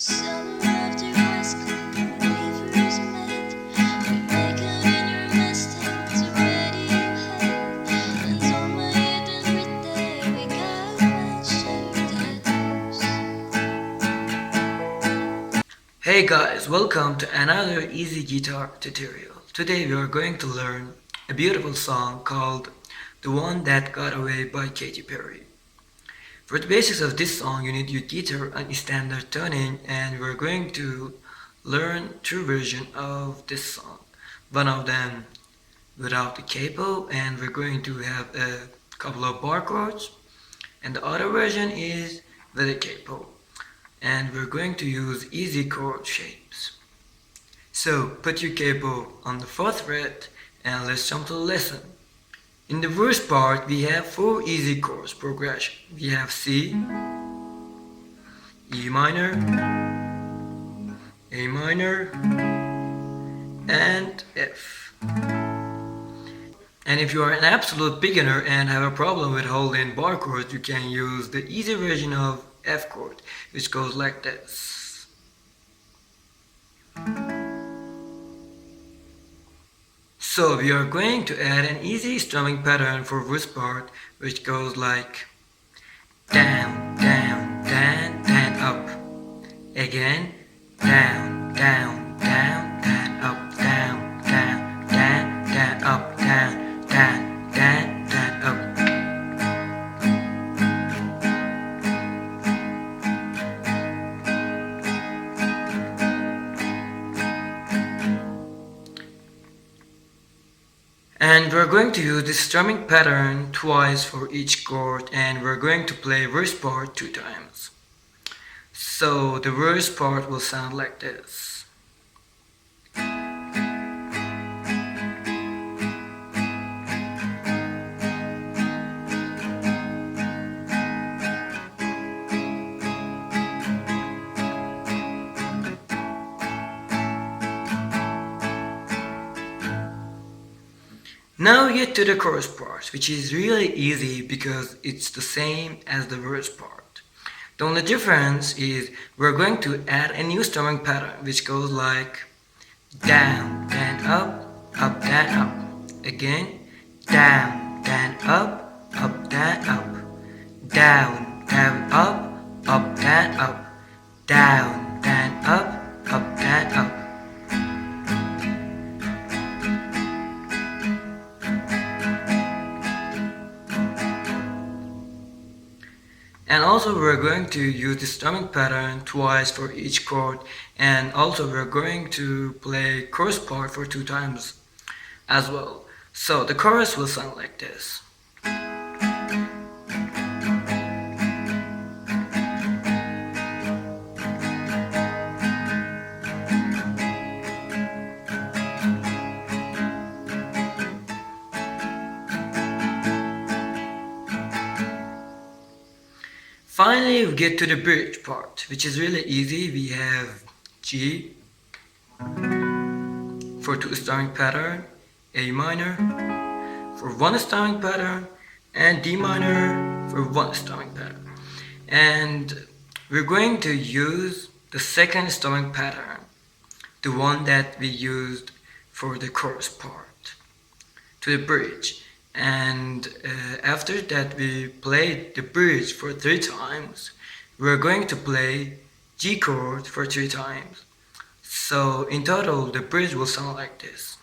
Summer after high school, when we first met, we make out in your Mustang to Radiohead, and on my head and right there we got matching tattoos. Hey guys, welcome to another easy guitar tutorial. Today we are going to learn a beautiful song called The One That Got Away by Katy Perry. For the basics of this song, you need your guitar and standard tuning, and we're going to learn two versions of this song. One of them without the capo, and we're going to have a couple of bar chords, and the other version is with a capo, and we're going to use easy chord shapes. So put your capo on the 4th fret and let's jump to the lesson. In the first part, we have 4 easy chords progression. We have C, E minor, A minor, and F. And if you are an absolute beginner and have a problem with holding bar chords, you can use the easy version of F chord, which goes like this. So we are going to add an easy strumming pattern for this part, which goes like down, down, down, down, up. Again, down, down, down, down, up, down, down, down, down, up, down, down, down, down, up. And we're going to use this strumming pattern twice for each chord, and we're going to play verse part 2 times. So the verse part will sound like this. Now we get to the chorus part, which is really easy because it's the same as the verse part. The only difference is we're going to add a new strumming pattern, which goes like down, then up, then up. Again, down, then up, then up. Down, then up, then up. Down, then up, then up. And also we're going to use the strumming pattern twice for each chord, and also we're going to play chorus part for 2 times as well. So the chorus will sound like this. Finally, we get to the bridge part, which is really easy. We have G for 2 strumming pattern, A minor for 1 strumming pattern, and D minor for 1 strumming pattern. And we're going to use the 2nd strumming pattern, the one that we used for the chorus part, to the bridge. And after that we played the bridge for 3 times, we're going to play G chord for 3 times. So in total the bridge will sound like this.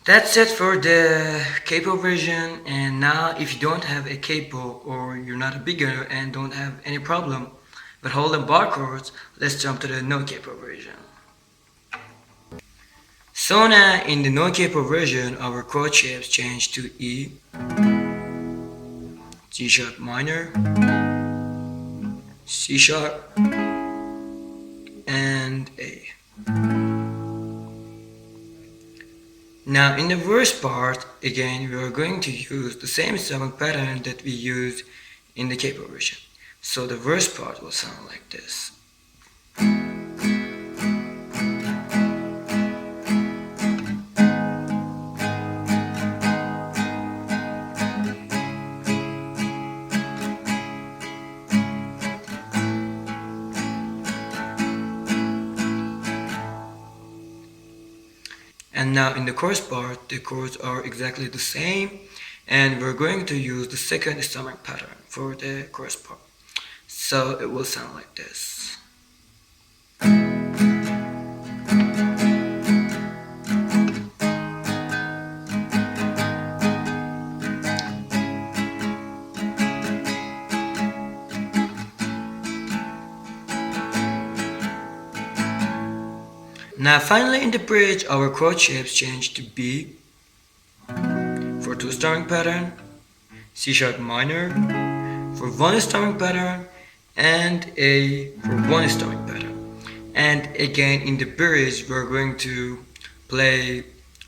That's it for the capo version. And now if you don't have a capo, or you're not a beginner and don't have any problem with holding bar chords, let's jump to the no capo version. So now in the no capo version, our chord shapes change to E, G sharp minor, C sharp, and A. Now in the verse part, again we are going to use the same strumming pattern that we used in the capo version. So the verse part will sound like this. And now in the chorus part, the chords are exactly the same, and we're going to use the second strumming pattern for the chorus part. So it will sound like this. Now finally in the bridge, our chord shapes change to B for 2 strumming pattern, C sharp minor for 1 strumming pattern, and A for 1 strumming pattern. And again in the bridge we're going to play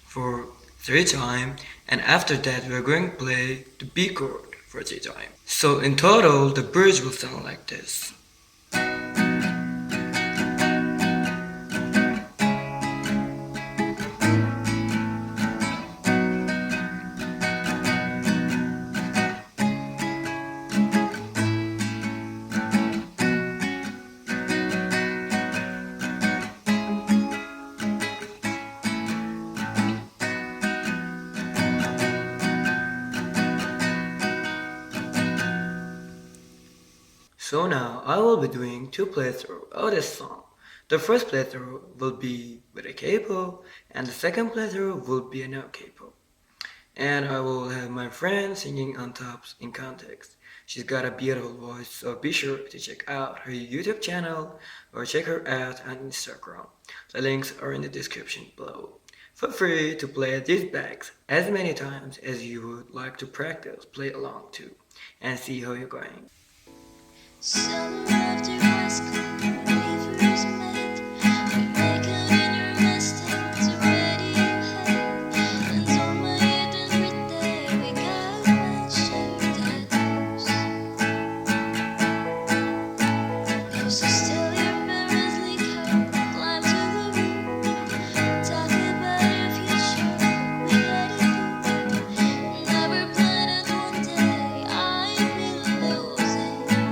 for 3 times, and after that we're going to play the B chord for 3 times. So in total the bridge will sound like this. So now I will be doing 2 playthroughs of this song. The first playthrough will be with a capo, and the second playthrough will be a no capo. And I will have my friend singing on top in context. She's got a beautiful voice, so be sure to check out her YouTube channel or check her out on Instagram. The links are in the description below. Feel free to play these backs as many times as you would like to practice play along to, and see how you're going. Summer after high school, fevers met. We make out in your Mustangs, already ahead. And on my head every day, we got matching tattoos. Used to steal your parents' liquor, climb to the roof, talk about your future, we let it go. Never planned it one day, I'd be losing you.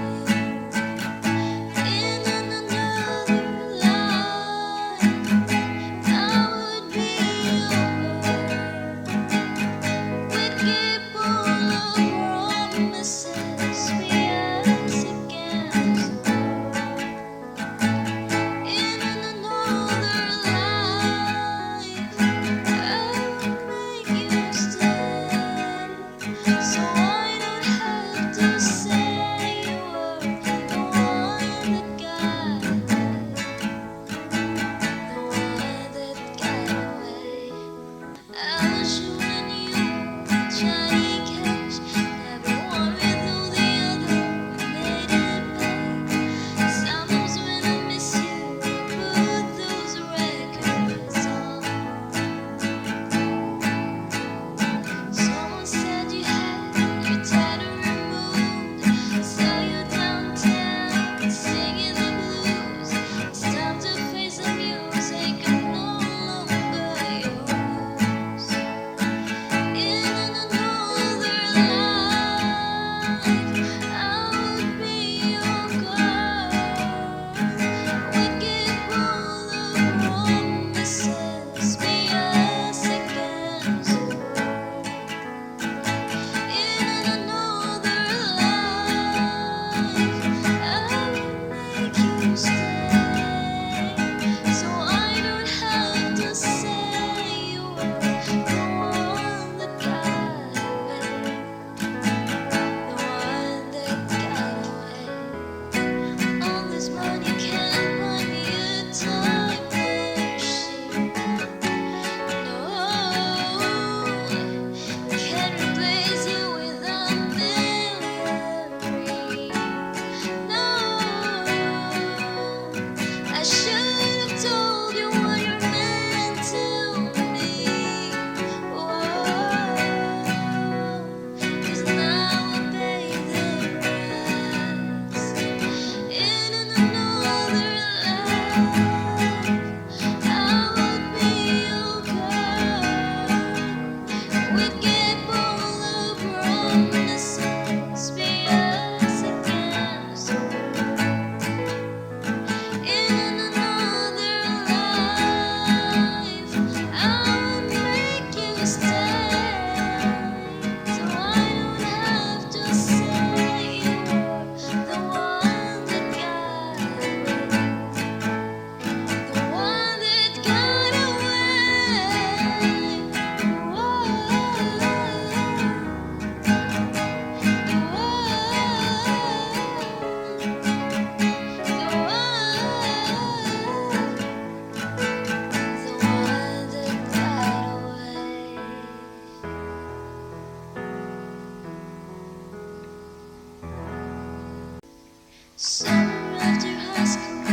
Summer after high school,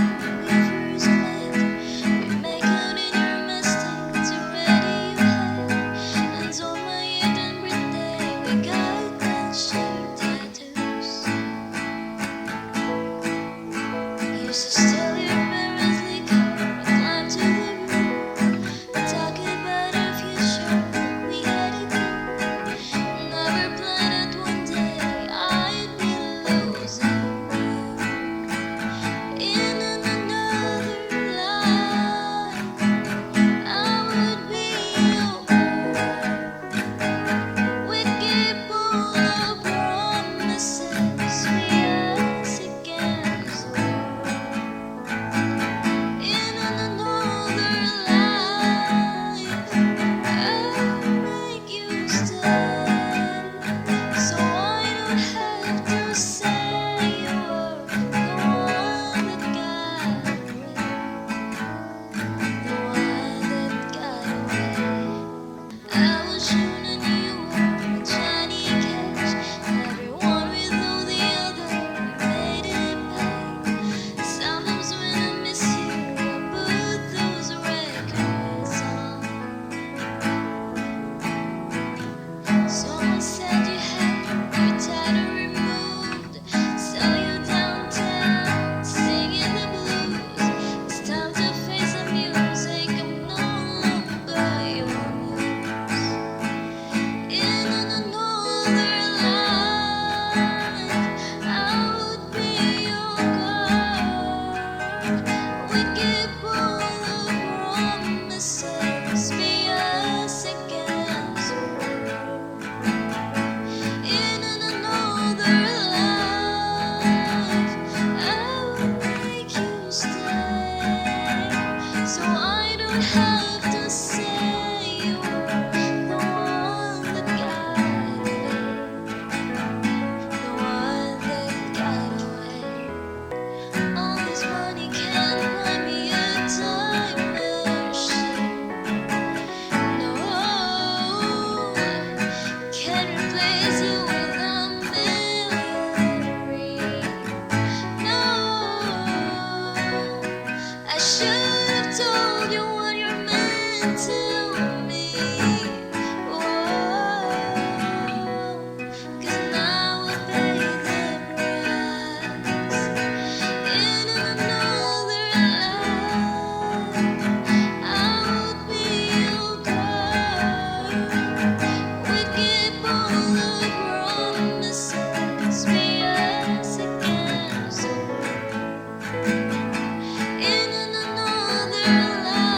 we first met. We make out in your Mustang, it's already your head. And on my 18th birthday, we got that shared tattoos. Used to steal your parents' liquor and climb to the roof. Talk about our future, we had it good. Never planned it one day I'd be losing you. In another life, I would be your girl. We'd keep all the promises we asked against the world. In another life, I'll make you stay, so I don't have to say you're the one that got away, the one that got away. I was shooting you were Johnny Cash, everyone with all the other, we made it back. Sometimes when I miss you, I put those records on. Someone said you had your tattoo removed, saw you downtown singing the blues. It's time to face the music, I'm no longer your muse. In another life, I would be your girl. We'd keep all the promises, be us against the world. In another life, I would make you stay, so I don't have to say you're the one that got away, the one that got away. All this money can't buy me a time machine. No, can't replace you with a millionaire. No, I should have told you what you're meant to me. Whoa, 'cause now I pay the price. In another life, I would be your girl. We'd keep all the promises, be us against the world. In another life,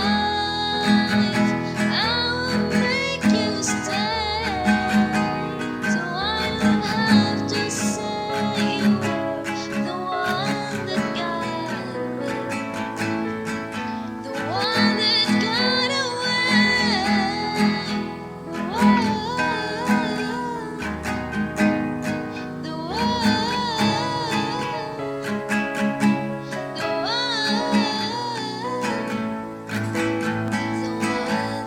I would make you stay, so I don't have to say you're the one that got away, the one that got away. The one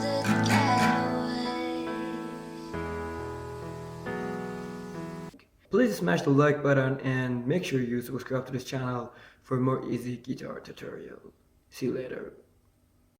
that got away. Please smash the like button and make sure you subscribe to this channel for more easy guitar tutorial. See you later.